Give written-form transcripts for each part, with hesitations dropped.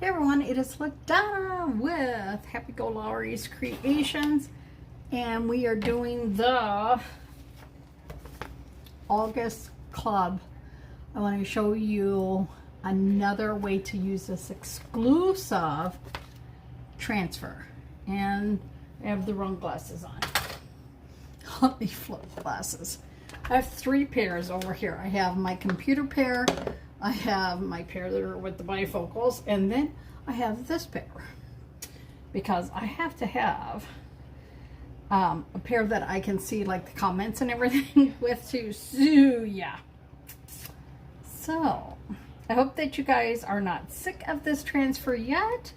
Hey everyone, it is LaDonna with Happy Go Lowry's Creations, and we are doing the August Club. I want to show you another way to use this exclusive transfer. And I have the wrong glasses on. Let me flip glasses. I have three pairs over here. I have my computer pair, I have my pair that are with the bifocals, and then I have this pair because I have to have a pair that I can see like the comments and everything with too. So yeah. So I hope that you guys are not sick of this transfer yet.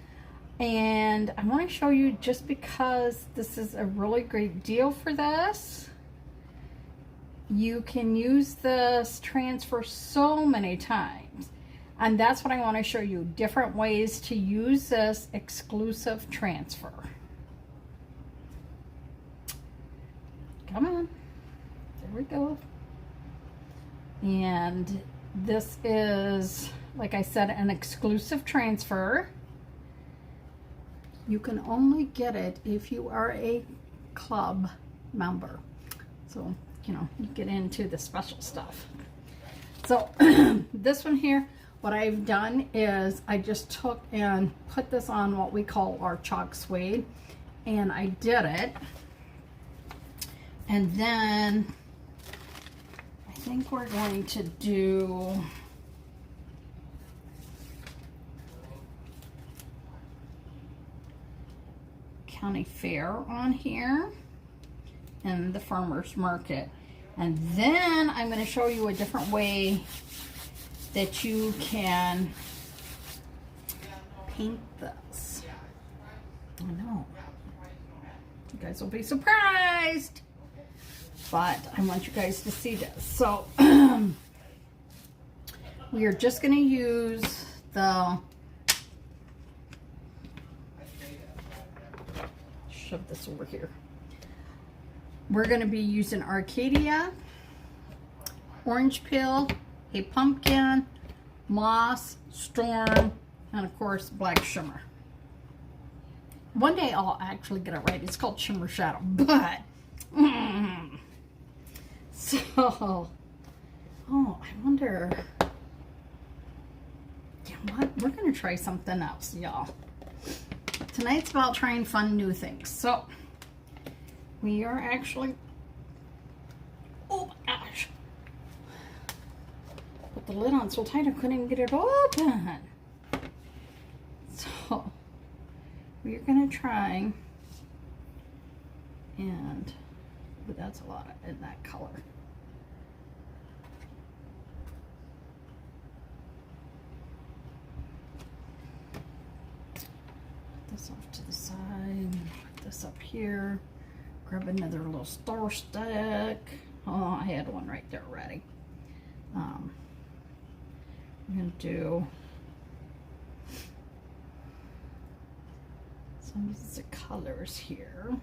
And I want to show you, just because this is a really great deal for this. You can use this transfer so many times, and that's what I want to show you, different ways to use this exclusive transfer. Come on, there we go. And this is, like I said, an exclusive transfer. You can only get it if you are a club member, so you know, you get into the special stuff. So this one here, what I've done is I just took and put this on what we call our chalk suede, and I did it. And then I think we're going to do County Fair on here and the farmer's market. And then I'm going to show you a different way that you can paint this. I know, you guys will be surprised, but I want you guys to see this. So we are just going to use the, shove this over here. We're going to be using Arcadia, orange peel, a pumpkin, moss, storm, and of course black shimmer. One day I'll actually get it right. It's called shimmer shadow, but so oh, I wonder. You know what? We're going to try something else, y'all. Tonight's about trying fun new things. So we are actually, oh my gosh, put the lid on so tight I couldn't even get it open. So we are going to try, and but that's a lot in that color. Put this off to the side, put this up here. Grab another little star stick. Oh, I had one right there ready. I'm going to do some of the colors here.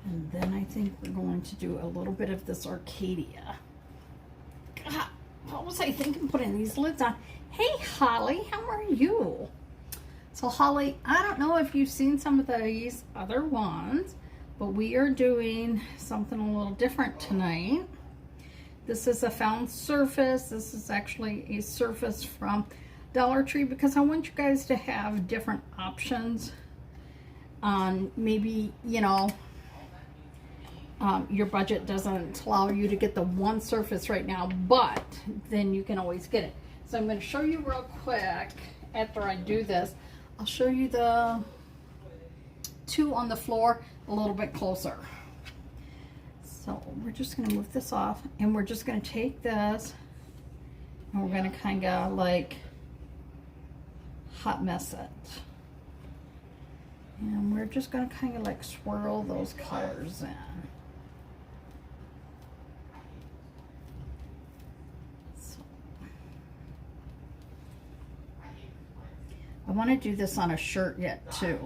And then I think we're going to do a little bit of this Arcadia. God, what was I thinking putting these lids on? Hey, Holly, how are you? So Holly, I don't know if you've seen some of these other ones, but we are doing something a little different tonight. This is a found surface. This is actually a surface from Dollar Tree, because I want you guys to have different options on maybe, you know, your budget doesn't allow you to get the one surface right now, but then you can always get it. So I'm going to show you real quick after I do this. I'll show you the two on the floor a little bit closer. So we're just going to move this off, and we're just going to take this and we're going to kind of like hot mess it. And we're just going to kind of like swirl those colors in. I want to do this on a shirt yet too.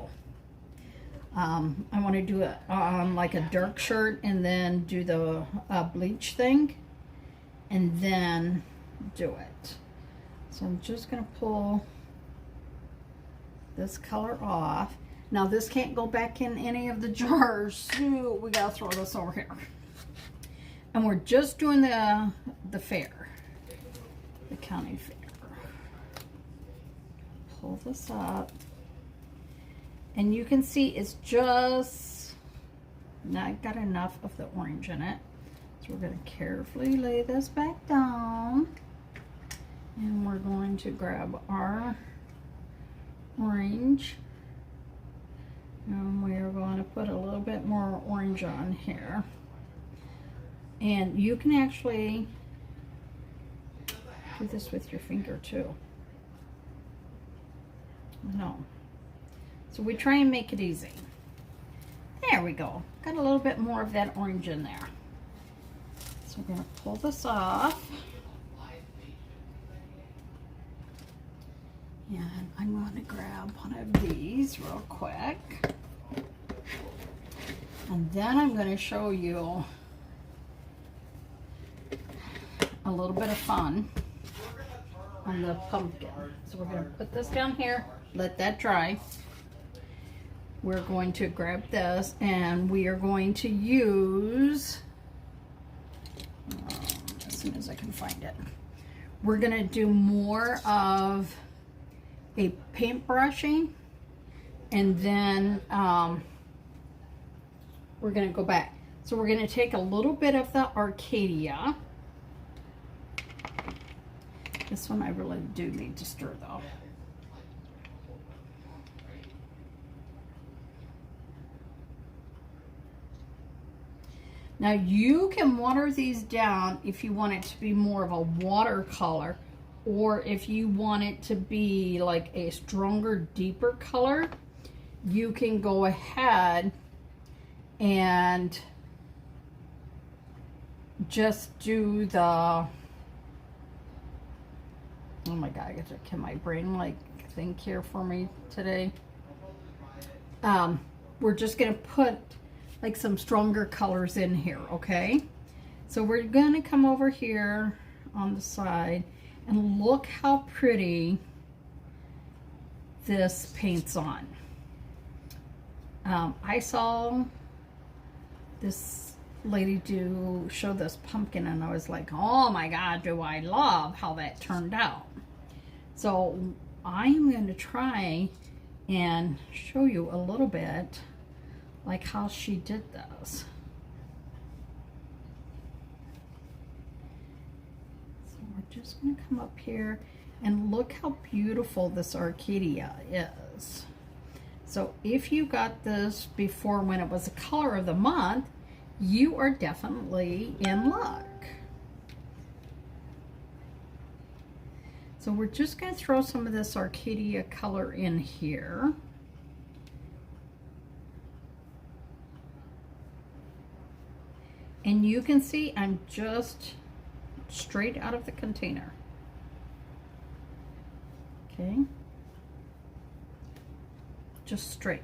I want to do it on like a dark shirt, and then do the bleach thing, and then do it. So I'm just going to pull this color off. Now this can't go back in any of the jars, so we got to throw this over here. And we're just doing the fair, the county fair. Pull this up. And you can see it's just not got enough of the orange in it. So we're going to carefully lay this back down. And we're going to grab our orange. And we are going to put a little bit more orange on here. And you can actually do this with your finger too. No. So we try and make it easy. There we go. Got a little bit more of that orange in there. So we're going to pull this off. And I'm going to grab one of these real quick. And then I'm going to show you a little bit of fun on the pumpkin. So we're going to put this down here, let that dry. We're going to grab this and we are going to use, as soon as I can find it, we're going to do more of a paint brushing, and then we're going to go back. So we're going to take a little bit of the Arcadia. This one I really do need to stir though. Now you can water these down if you want it to be more of a watercolor, or if you want it to be like a stronger, deeper color, you can go ahead and just do the, oh my God, can my brain like think here for me today? We're just gonna put like some stronger colors in here, okay? So we're gonna come over here on the side and look how pretty this paints on. I saw this lady show this pumpkin and I was like, oh my God, do I love how that turned out. So I'm going to try and show you a little bit like how she did this. So we're just going to come up here and look how beautiful this Arcadia is. So if you got this before when it was a color of the month, you are definitely in luck. So we're just going to throw some of this Arcadia color in here. And you can see I'm just straight out of the container. Okay. Just straight.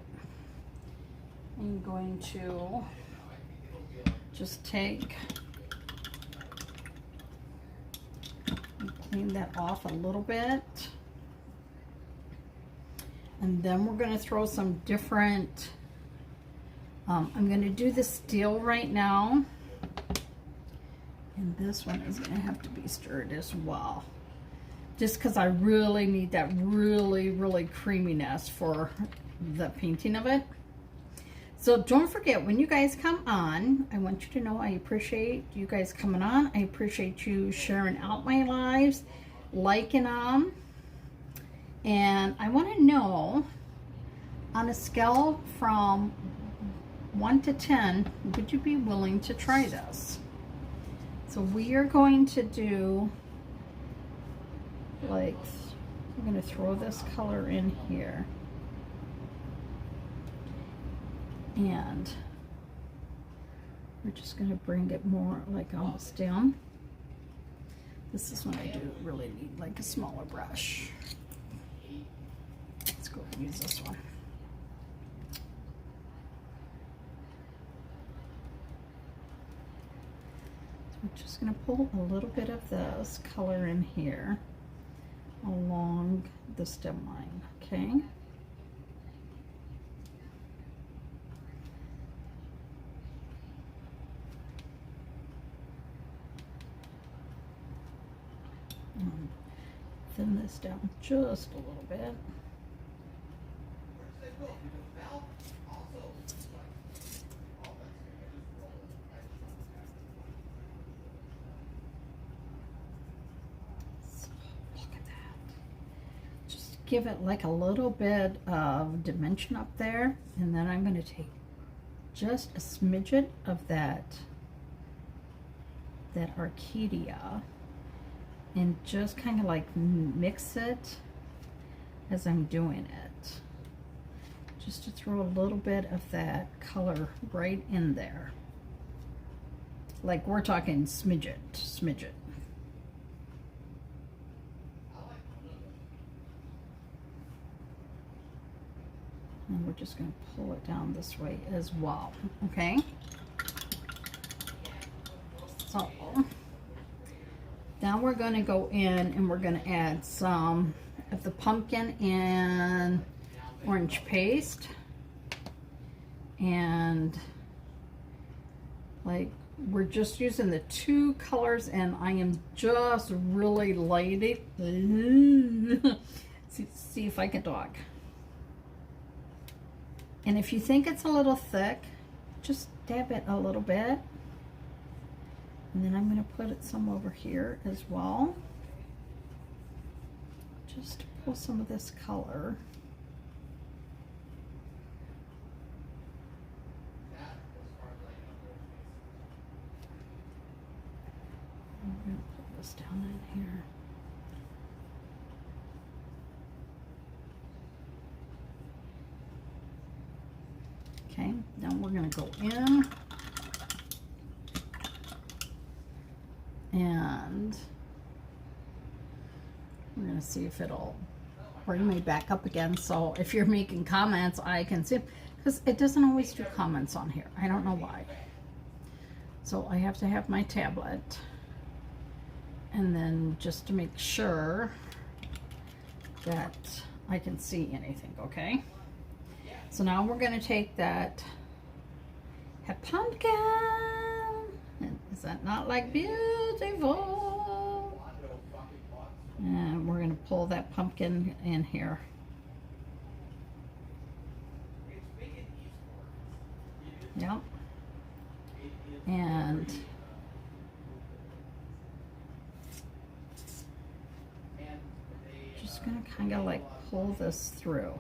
I'm going to just take and clean that off a little bit. And then we're going to throw some different, I'm going to do the steel right now. And this one is going to have to be stirred as well. Just because I really need that really creaminess for the painting of it. So don't forget, when you guys come on, I want you to know I appreciate you guys coming on. I appreciate you sharing out my lives, liking them. And I want to know, on a scale from 1 to 10, would you be willing to try this? So we are going to do, like, I'm going to throw this color in here. And we're just going to bring it more like almost down. This is when I do really need like a smaller brush. Let's go and use this one. So I'm just going to pull a little bit of this color in here along the stem line, okay? Thin this down just a little bit. So, look at that. Just give it like a little bit of dimension up there, and then I'm going to take just a smidget of that orchidea and just kind of like mix it as I'm doing it, just to throw a little bit of that color right in there, like we're talking smidget. And we're just going to pull it down this way as well, okay? So now we're going to go in and we're going to add some of the pumpkin and orange paste, and like we're just using the two colors, and I am just really lighting. see if I can talk. And if you think it's a little thick, just dab it a little bit. And then I'm going to put it some over here as well, just to pull some of this color. I'm going to put this down in here. Okay, now we're going to go in and we're going to see if it'll bring me back up again. So if you're making comments, I can see, because it doesn't always do comments on here. I don't know why. So I have to have my tablet, and then just to make sure that I can see anything, okay? So now we're going to take that pumpkin. Is that not like beautiful? And we're going to pull that pumpkin in here. Yep. And just going to kind of like pull this through,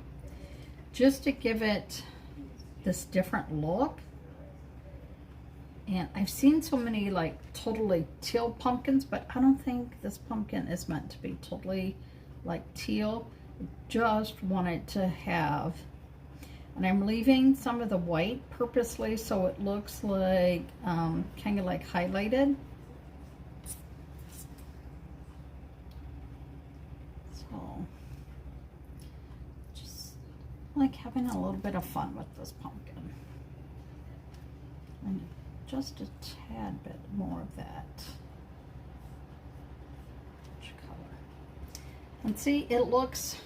just to give it this different look. And I've seen so many like totally teal pumpkins, but I don't think this pumpkin is meant to be totally like teal. Just wanted to have, and I'm leaving some of the white purposely so it looks like kind of like highlighted. So just like having a little bit of fun with this pumpkin. And just a tad bit more of that color. And see, it looks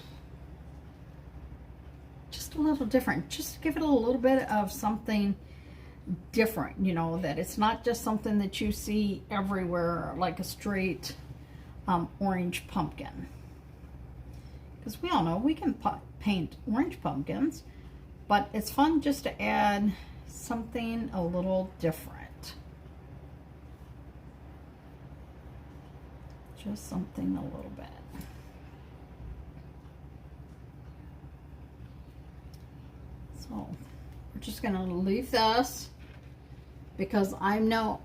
just a little different. Just give it a little bit of something different, you know, that it's not just something that you see everywhere like a straight orange pumpkin. Because we all know we can paint orange pumpkins, but it's fun just to add something a little different. Just something a little bit. So we're just gonna leave this, because you know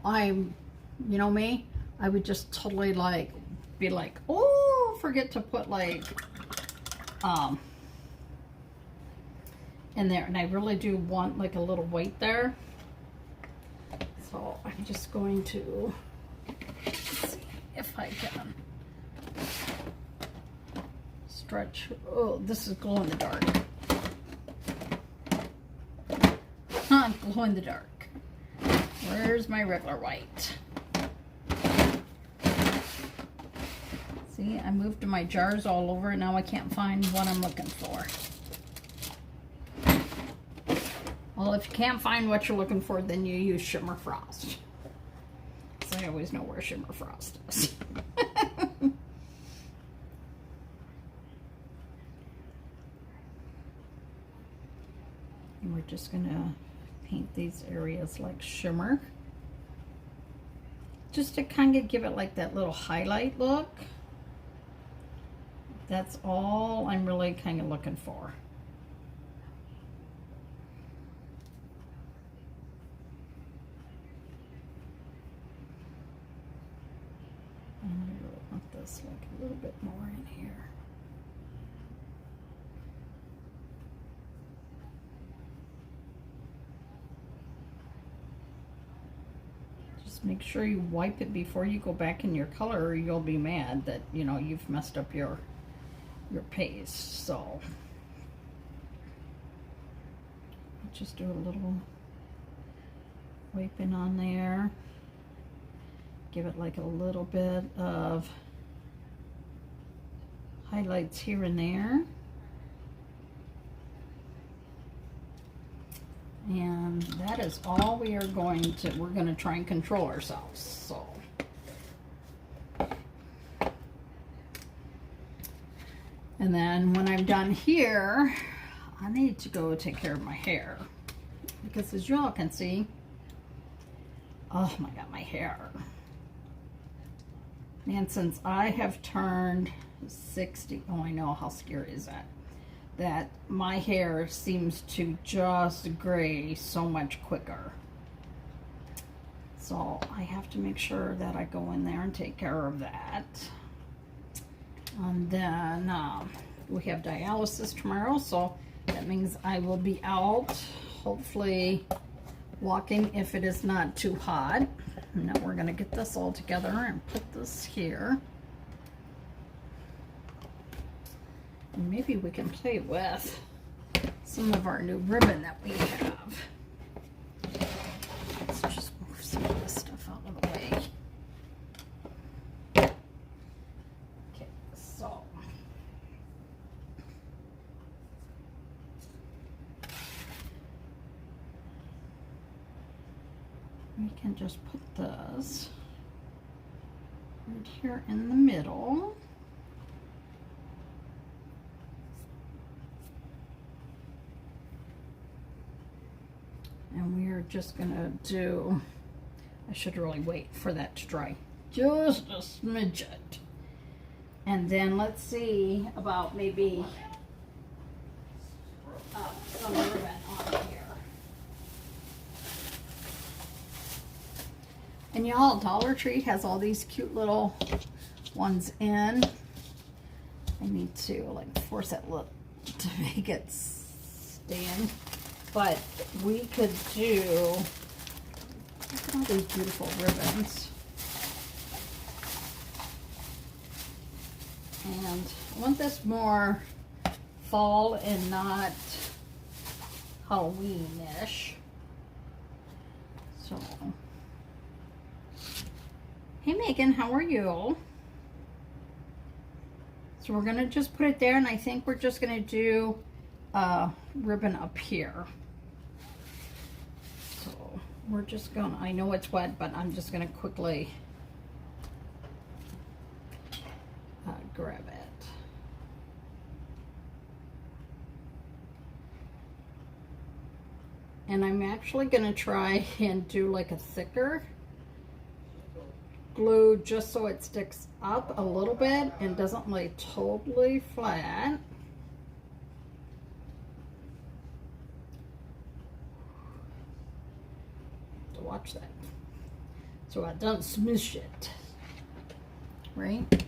me, I would just totally like be like, oh, forget to put like in there, and I really do want like a little white there. So I'm just going to see if I can stretch. Oh, this is glow in the dark. Glow in the dark. Where's my regular white? See, I moved my jars all over and now I can't find what I'm looking for. Well, if you can't find what you're looking for, then you use Shimmer Frost. So I always know where Shimmer Frost is. And we're just gonna paint these areas like shimmer. Just to kind of give it like that little highlight look. That's all I'm really kind of looking for. And I really want this like a little bit more in here. Make sure you wipe it before you go back in your color, or you'll be mad that, you know, you've messed up your paste. So just do a little wiping on there. Give it like a little bit of highlights here and there. And that is all we're going to try and control ourselves. So and then when I'm done here, I need to go take care of my hair, because as y'all can see, oh my god, my hair. And since I have turned 60, oh, I know, how scary is that? That my hair seems to just gray so much quicker. So I have to make sure that I go in there and take care of that. And then we have dialysis tomorrow, so that means I will be out, hopefully walking if it is not too hot. And now we're gonna get this all together and put this here. And maybe we can play with some of our new ribbon that we have. Let's just move some of this stuff out of the way. Okay, so we can just put this right here in the middle. And we are just gonna do, I should really wait for that to dry just a smidget. And then let's see about maybe some ribbon on here. And y'all, Dollar Tree has all these cute little ones in. I need to like force that look to make it stand. But we could do, look at all these beautiful ribbons. And I want this more fall and not Halloween-ish. So, hey Megan, how are you? So we're gonna just put it there, and I think we're just gonna do ribbon up here. So we're just gonna, I know it's wet, but I'm just gonna quickly grab it. And I'm actually gonna try and do like a thicker glue just so it sticks up a little bit and doesn't lay totally flat. So watch that. So I don't smush it, right?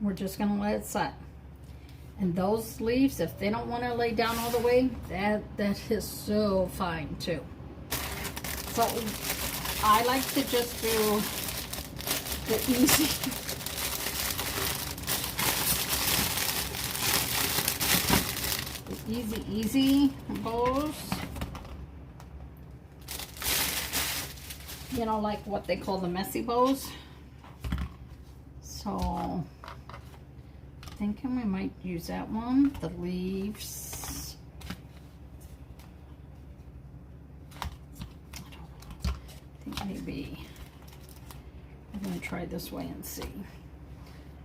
We're just gonna let it set. And those leaves, if they don't want to lay down all the way, that is so fine too. So I like to just do the easy bows. you know, like what they call the messy bows. So thinking we might use that one. The leaves. I think maybe I'm going to try this way and see.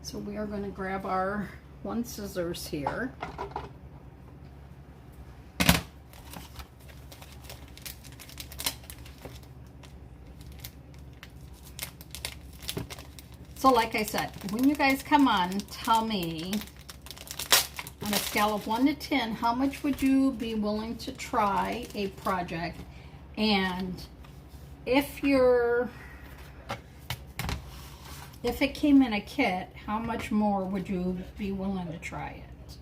So we are going to grab our one scissors here. So like I said, when you guys come on, tell me on a scale of 1 to 10, how much would you be willing to try a project? And if it came in a kit, how much more would you be willing to try it?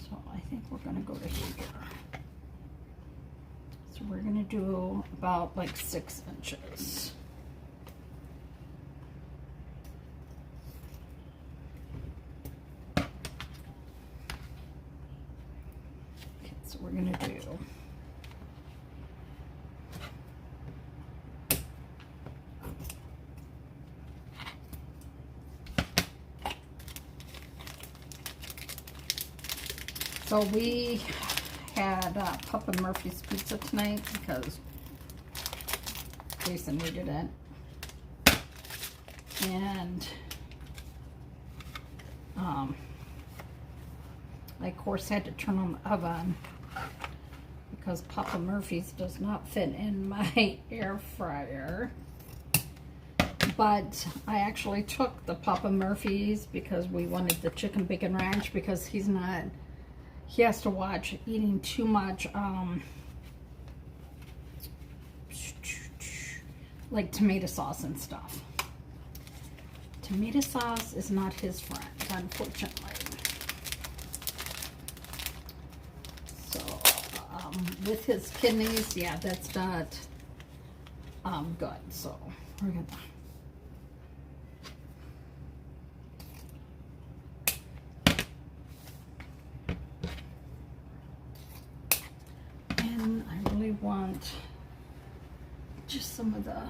So I think we're gonna go to here. So we're gonna do about like 6 inches. So we're going to do so we had Papa Murphy's pizza tonight because Jason needed it, and I of course had to turn on the oven because Papa Murphy's does not fit in my air fryer. But I actually took the Papa Murphy's because we wanted the chicken bacon ranch, because he has to watch eating too much like tomato sauce and stuff. Tomato sauce is not his friend, unfortunately. With his kidneys, yeah, that's not good. So we're gonna and I really want just some of the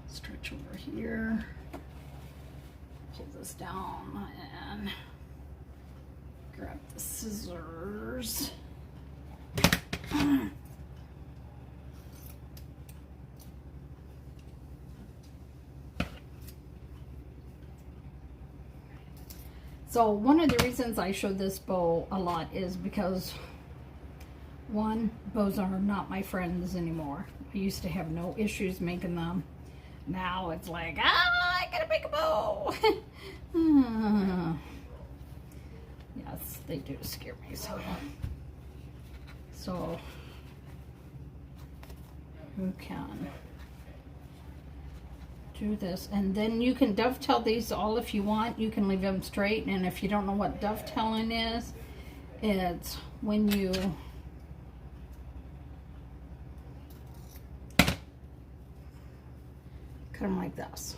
stretch over here. Pull this down and grab the scissors. So one of the reasons I showed this bow a lot is because, one, bows are not my friends anymore. I used to have no issues making them. Now it's like, I gotta make a bow. Yes, they do scare me. So you can do this, and then you can dovetail these all if you want. You can leave them straight, and if you don't know what dovetailing is, it's when you cut them like this.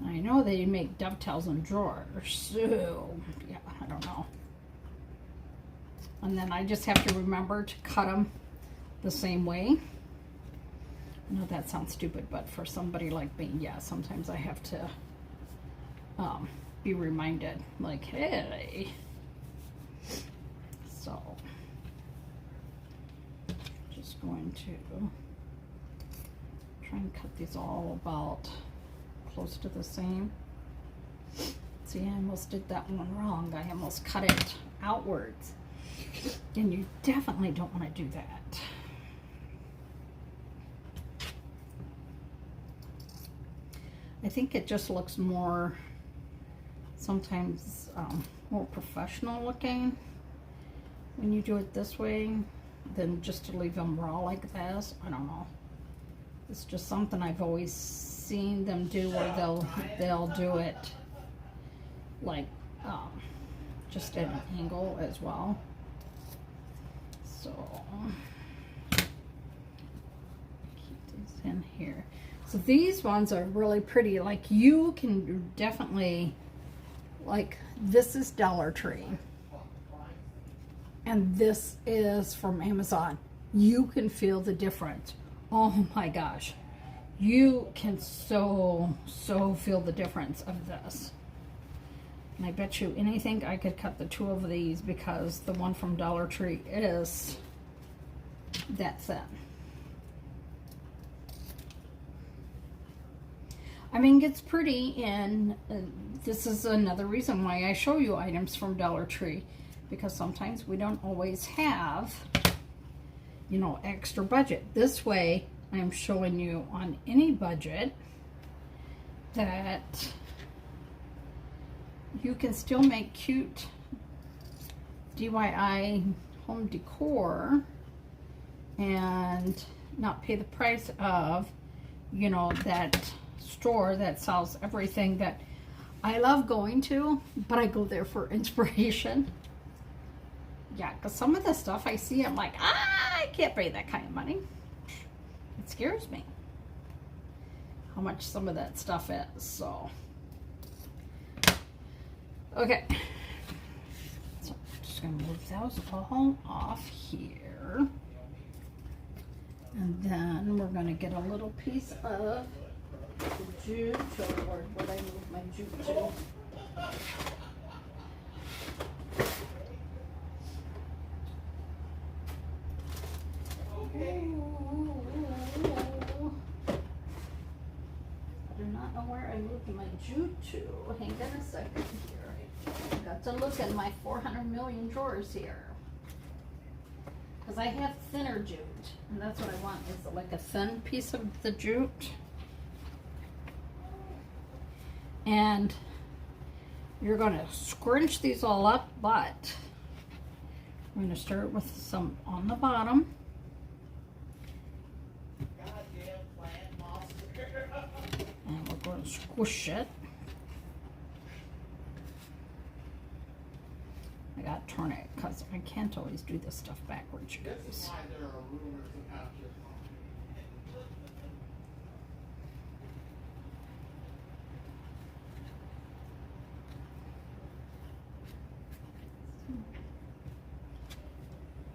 I know they make dovetails in drawers, so yeah, I don't know. And then I just have to remember to cut them the same way. I know that sounds stupid, but for somebody like me, yeah, sometimes I have to be reminded, like, hey. So, just going to try and cut these all about close to the same. See, I almost did that one wrong. I almost cut it outwards. And you definitely don't want to do that. I think it just looks more, sometimes more professional looking when you do it this way than just to leave them raw like this. I don't know. It's just something I've always seen them do, where they'll do it like just at an angle as well. So keep these in here. So these ones are really pretty. Like, you can definitely, like, this is Dollar Tree, and this is from Amazon. You can feel the difference. Oh my gosh. You can so feel the difference of this. And I bet you anything I could cut the two of these, because the one from Dollar Tree is that thin. I mean, it's pretty, and this is another reason why I show you items from Dollar Tree, because sometimes we don't always have, you know, extra budget. This way, I'm showing you on any budget that you can still make cute DIY home decor and not pay the price of, you know, that store that sells everything that I love going to, but I go there for inspiration. Yeah, because some of the stuff I see, I'm like, I can't pay that kind of money. It scares me how much some of that stuff is. So, okay. So I'm just going to move those all off here. And then we're going to get a little piece of the jute. Oh Lord, where'd I move my jute to? I do not know where I moved my jute to. Hang on a second here. I've got to look in my 400 million drawers here. Because I have thinner jute. And that's what I want, is like a thin piece of the jute. And you're going to scrunch these all up, but we're going to start with some on the bottom. And we're going to squish it. I got to turn it because I can't always do this stuff backwards, you guys.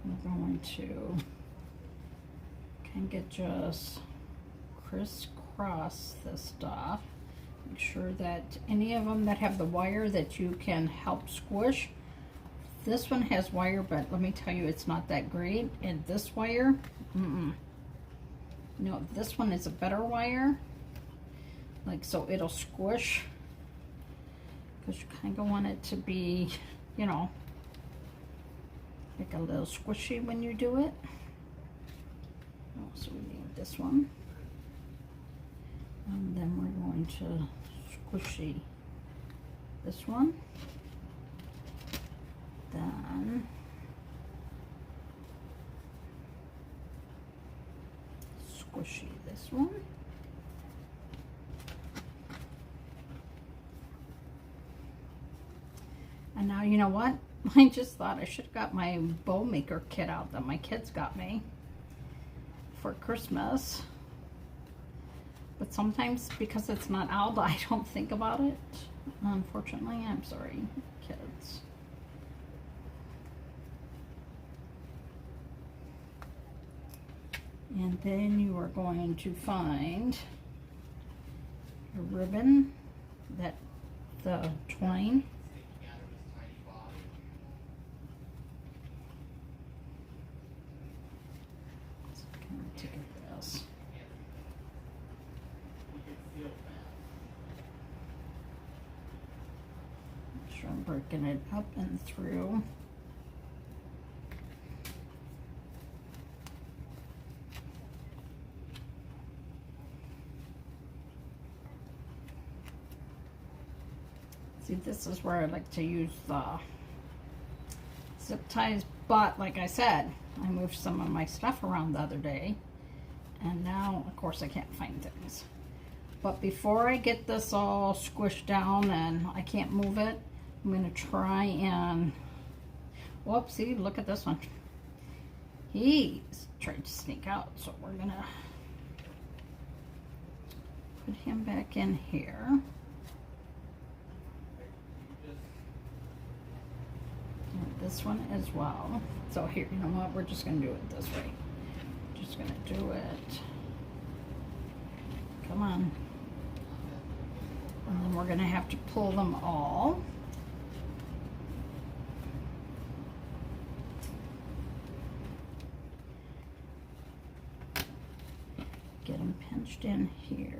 We're going to kind of just crisscross this stuff. Make sure that any of them that have the wire that you can help squish. This one has wire, but let me tell you, it's not that great. And this wire, no, this one is a better wire. Like, so it'll squish. Because you kind of want it to be, you know, like a little squishy when you do it. Oh, so we need this one. And then we're going to squishy this one. Then squishy this one. And now, you know what? I just thought I should have got my bow maker kit out that my kids got me for Christmas. But sometimes, because it's not out, I don't think about it. Unfortunately, I'm sorry, kids. And then you are going to find a ribbon, that the twine. Take this. Make sure I'm breaking it up and through. See, this is where I like to use the zip ties, but like I said, I moved some of my stuff around the other day, and now, of course, I can't find things. But before I get this all squished down and I can't move it, I'm going to try and, whoopsie, look at this one. He's trying to sneak out, so we're going to put him back in here. this one as well. So here, you know what? We're just going to do it this way. Just going to do it. Come on. And then we're going to have to pull them all. Get them pinched in here.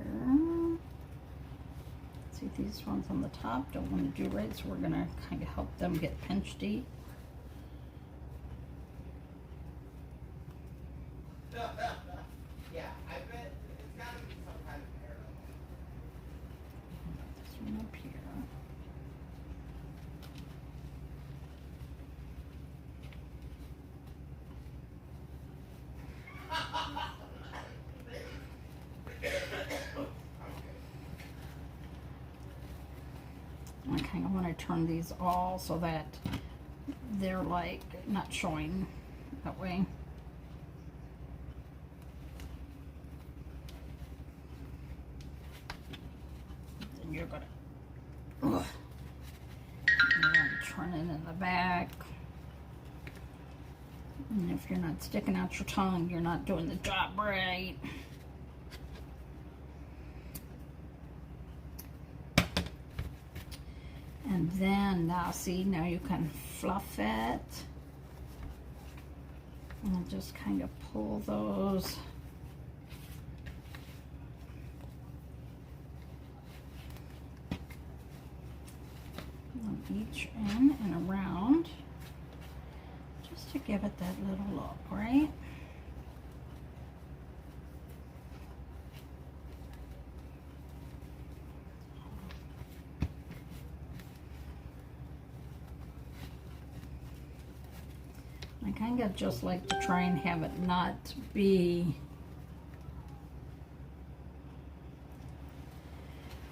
See, these ones on the top don't want to do right, so we're going to kind of help them get pinched deep. Yeah, I bet it's got to be some kind of arrow. This one up here. I kind of want to turn these all so that they're like not showing that way. Then you're gonna turn it in the back. And if you're not sticking out your tongue, you're not doing the job right. And then now, see, now you can fluff it. And just kind of pull those. On each in and around. Just to give it that little look, right? I kind of just like to try and have it not be...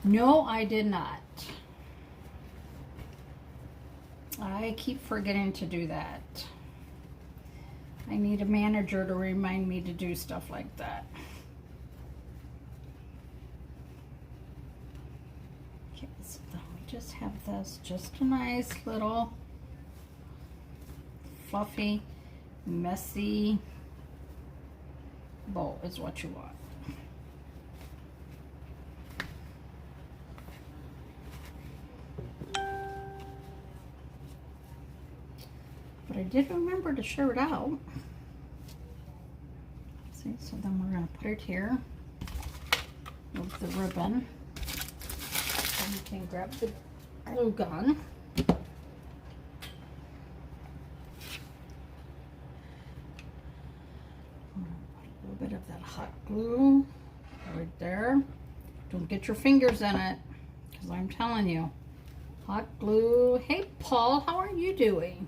No, I did not. I keep forgetting to do that. I need a manager to remind me to do stuff like that. Okay, so then we just have this, just a nice little fluffy, messy bow is what you want. But I did remember to share it out. See, so then we're going to put it here with the ribbon. And you can grab the glue gun. Put a little bit of that hot glue right there. Don't get your fingers in it, because I'm telling you, hot glue. Hey, Paul, how are you doing?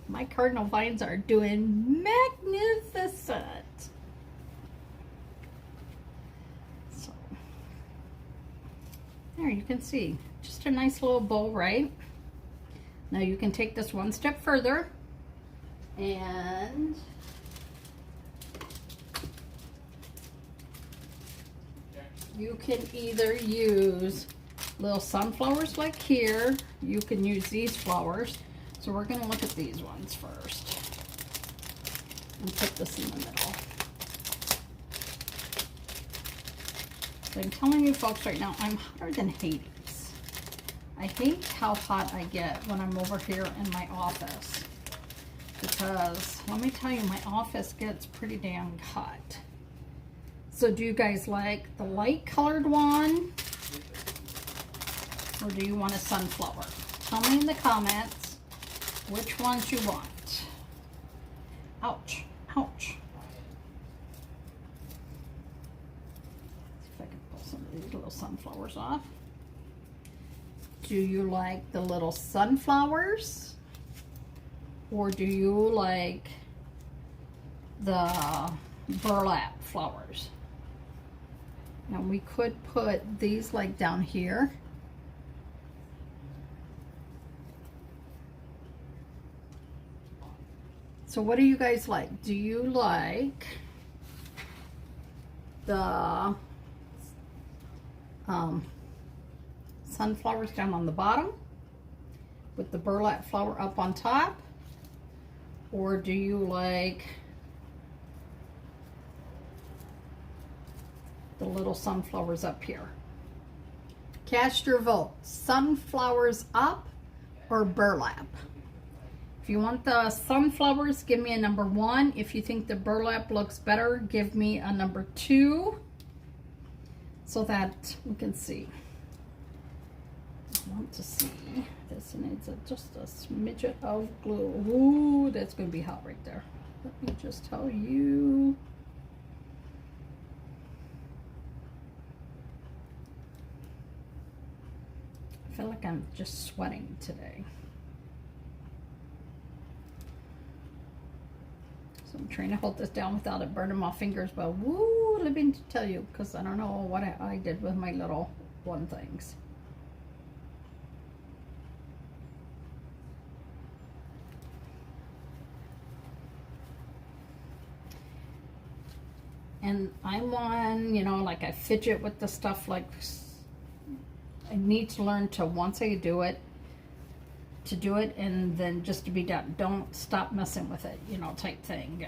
My cardinal vines are doing magnificent. So, there you can see, just a nice little bow, right? Now you can take this one step further and you can either use little sunflowers like here. You can use these flowers. So we're going to look at these ones first and put this in the middle. So I'm telling you folks right now, I'm hotter than Hades. I hate how hot I get when I'm over here in my office, because let me tell you, my office gets pretty damn hot. So do you guys like the light colored one, or do you want a sunflower? Tell me in the comments which ones you want. Ouch, ouch. See if I can pull some of these little sunflowers off. Do you like the little sunflowers? Or do you like the burlap flowers? Now we could put these like down here. So what do you guys like? Do you like the sunflowers down on the bottom with the burlap flower up on top? Or do you like the little sunflowers up here? Cast your vote. Sunflowers up or burlap? If you want the sunflowers, give me a number 1. If you think the burlap looks better, give me a number 2 so that we can see. I want to see. This needs just a smidget of glue. Ooh, that's going to be hot right there. Let me just tell you. I feel like I'm just sweating today. So I'm trying to hold this down without it burning my fingers, but woo, let me tell you, because I don't know what I did with my little one things. And I'm one, you know, like I fidget with the stuff, like I need to learn to, once I do it, to do it and then just to be done. Don't stop messing with it, you know, type thing.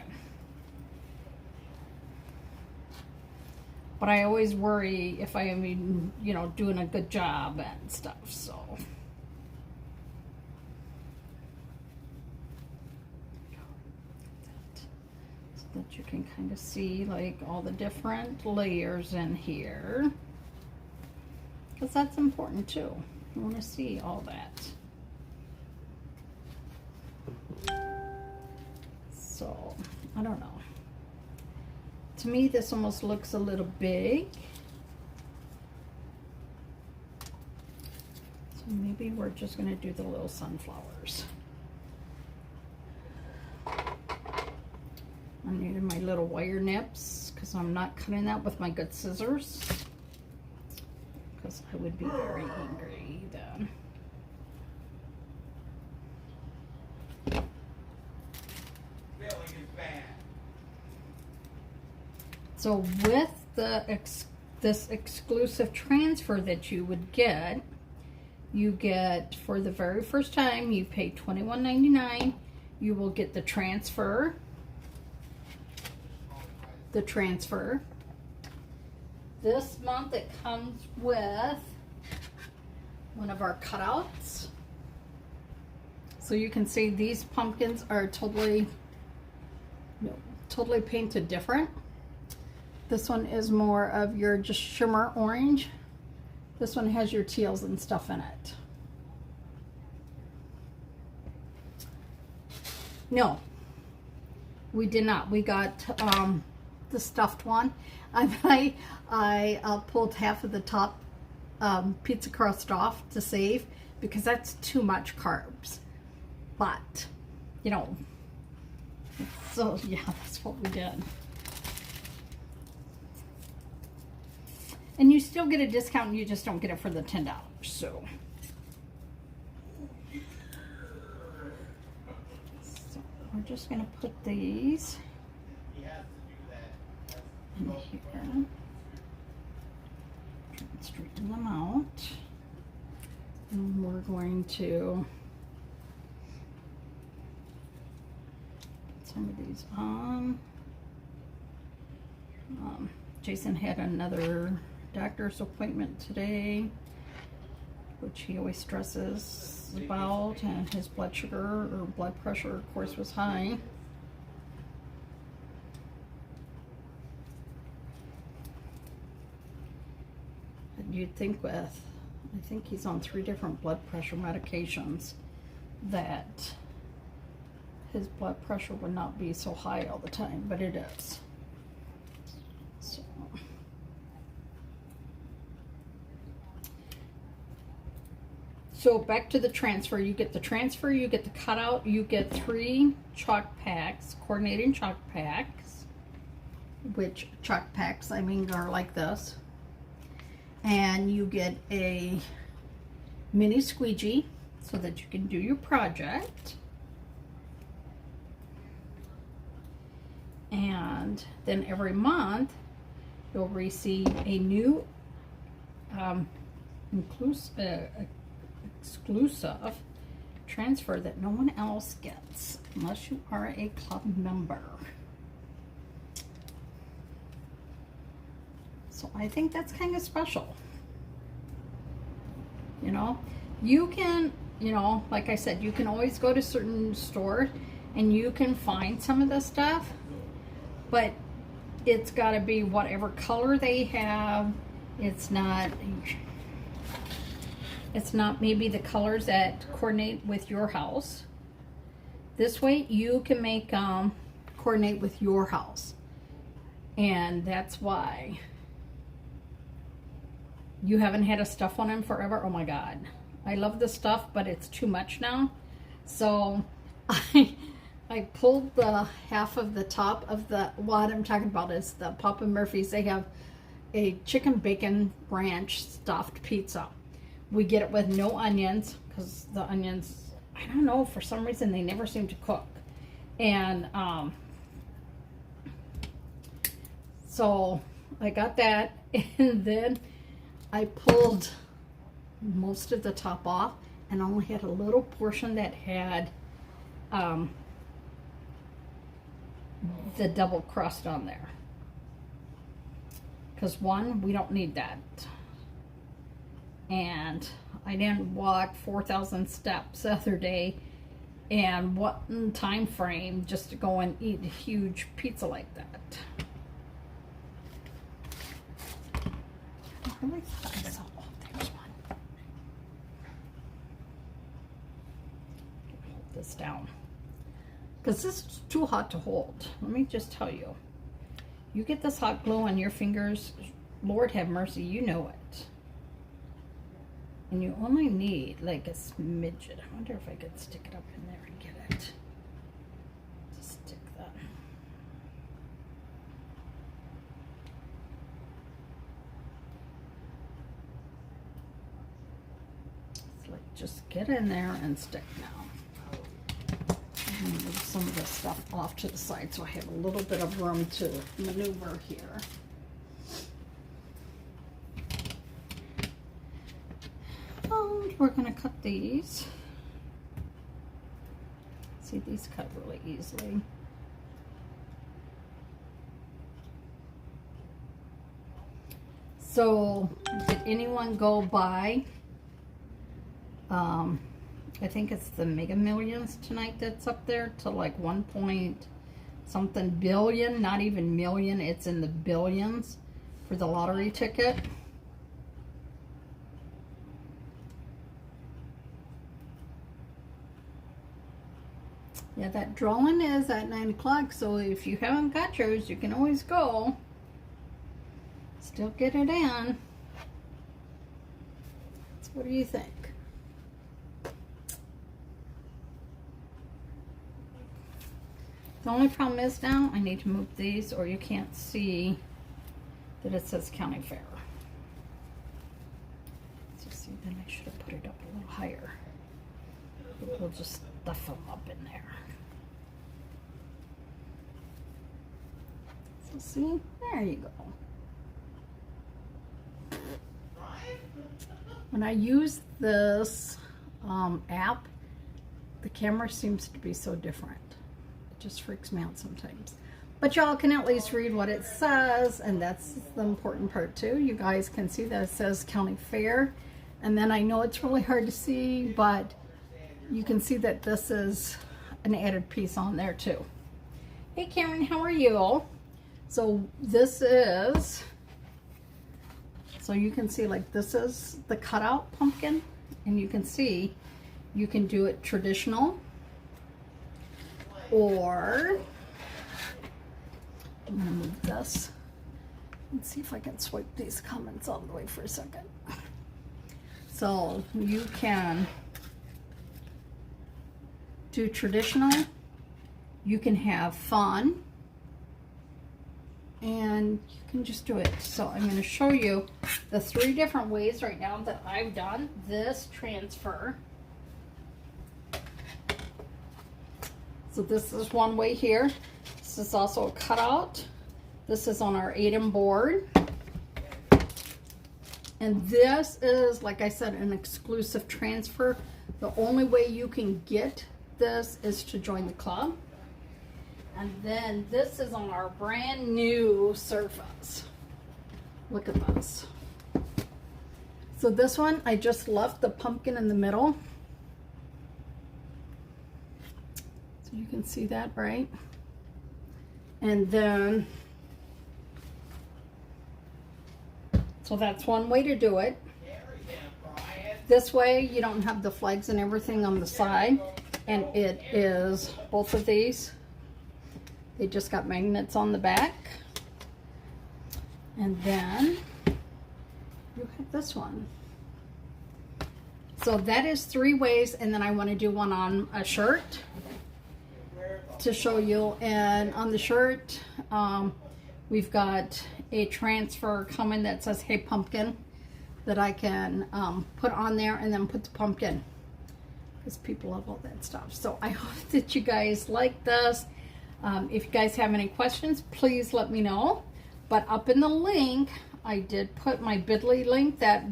But I always worry if I am, you know, doing a good job and stuff, so. So that you can kind of see like all the different layers in here. Because that's important too. You want to see all that. So, I don't know. To me, this almost looks a little big. So maybe we're just going to do the little sunflowers. I needed my little wire nips because I'm not cutting that with my good scissors. Because I would be very angry then. So with the this exclusive transfer that you would get, you get, for the very first time, you pay $21.99. You will get the transfer. This month it comes with one of our cutouts. So you can see these pumpkins are totally painted different. This one is more of your just shimmer orange. This one has your teals and stuff in it. No, we did not. We got the stuffed one. I pulled half of the top pizza crust off to save because that's too much carbs. But, you know, so yeah, that's what we did. And you still get a discount, you just don't get it for the $10. So we're just going to put these in here. Straighten them out. And we're going to put some of these on. Jason had another doctor's appointment today, which he always stresses about, and his blood sugar or blood pressure, of course, was high. And you'd think with, I think he's on 3 different blood pressure medications, that his blood pressure would not be so high all the time, but it is. So back to the transfer. You get the transfer, you get the cutout, you get 3 chalk packs, coordinating chalk packs, which chalk packs, I mean, are like this. And you get a mini squeegee so that you can do your project. And then every month you'll receive a new exclusive transfer that no one else gets unless you are a club member. So I think that's kind of special. You know, you can, you know, like I said, you can always go to certain stores and you can find some of this stuff, but it's got to be whatever color they have. It's not maybe the colors that coordinate with your house. This way you can make coordinate with your house, and that's why you haven't had a stuff on him forever. Oh my God, I love the stuff, but it's too much now. So I pulled the half of the top of the, what I'm talking about is the Papa Murphy's. They have a chicken bacon ranch stuffed pizza. We get it with no onions because the onions, I don't know, for some reason they never seem to cook. And so I got that, and then I pulled most of the top off and only had a little portion that had the double crust on there. Because one, we don't need that. And I didn't walk 4,000 steps the other day, and what time frame just to go and eat a huge pizza like that. I really thought I saw, oh, there's one. Hold this down, because this is too hot to hold. Let me just tell you, you get this hot glue on your fingers, Lord have mercy, you know it. And you only need like a smidgen. I wonder if I could stick it up in there and get it. Just stick that. It's like, just get in there and stick now. I'm gonna move some of this stuff off to the side so I have a little bit of room to maneuver here. We're going to cut these. See, these cut really easily. So, did anyone go by, I think it's the Mega Millions tonight that's up there to like 1 point something billion, not even million, it's in the billions for the lottery ticket. Yeah, that drawing is at 9 o'clock, so if you haven't got yours, you can always go. Still get it in. So what do you think? The only problem is now, I need to move these or you can't see that it says County Fair. So see, then I should have put it up a little higher. We'll just stuff them up in there. So see, there you go. When I use this app, the camera seems to be so different. It just freaks me out sometimes. But y'all can at least read what it says, and that's the important part too. You guys can see that it says County Fair. And then I know it's really hard to see, but you can see that this is an added piece on there too. Hey Karen, how are you? So this is, so you can see like this is the cutout pumpkin, and you can see you can do it traditional, or I'm gonna move this and see if I can swipe these comments all the way for a second. So you can do traditional, you can have fun, and you can just do it. So I'm going to show you the 3 different ways right now that I've done this transfer. So this is one way here. This is also a cutout. This is on our 8-in board. And this is, like I said, an exclusive transfer. The only way you can get this is to join the club. And then this is on our brand new Surface. Look at this. So this one, I just left the pumpkin in the middle. So you can see that, right? And then, so that's one way to do it. This way you don't have the flags and everything on the side. And it is both of these. They just got magnets on the back. And then you have this one. So that is 3 ways, and then I want to do one on a shirt to show you. And on the shirt, we've got a transfer coming that says "Hey Pumpkin" that I can put on there and then put the pumpkin, because people love all that stuff. So I hope that you guys like this. If you guys have any questions, please let me know. But up in the link, I did put my bit.ly link that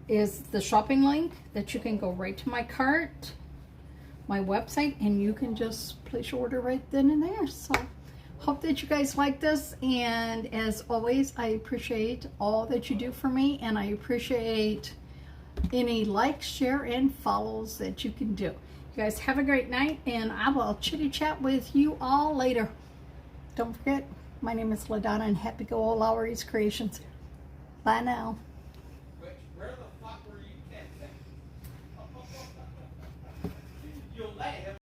is the shopping link that you can go right to my cart, my website, and you can just place your order right then and there. So hope that you guys like this, and as always, I appreciate all that you do for me, and I appreciate any likes, share, and follows that you can do. You guys have a great night, and I will chitty chat with you all later. Don't forget, my name is LaDonna, and happy go all Lowry's Creations. Bye now.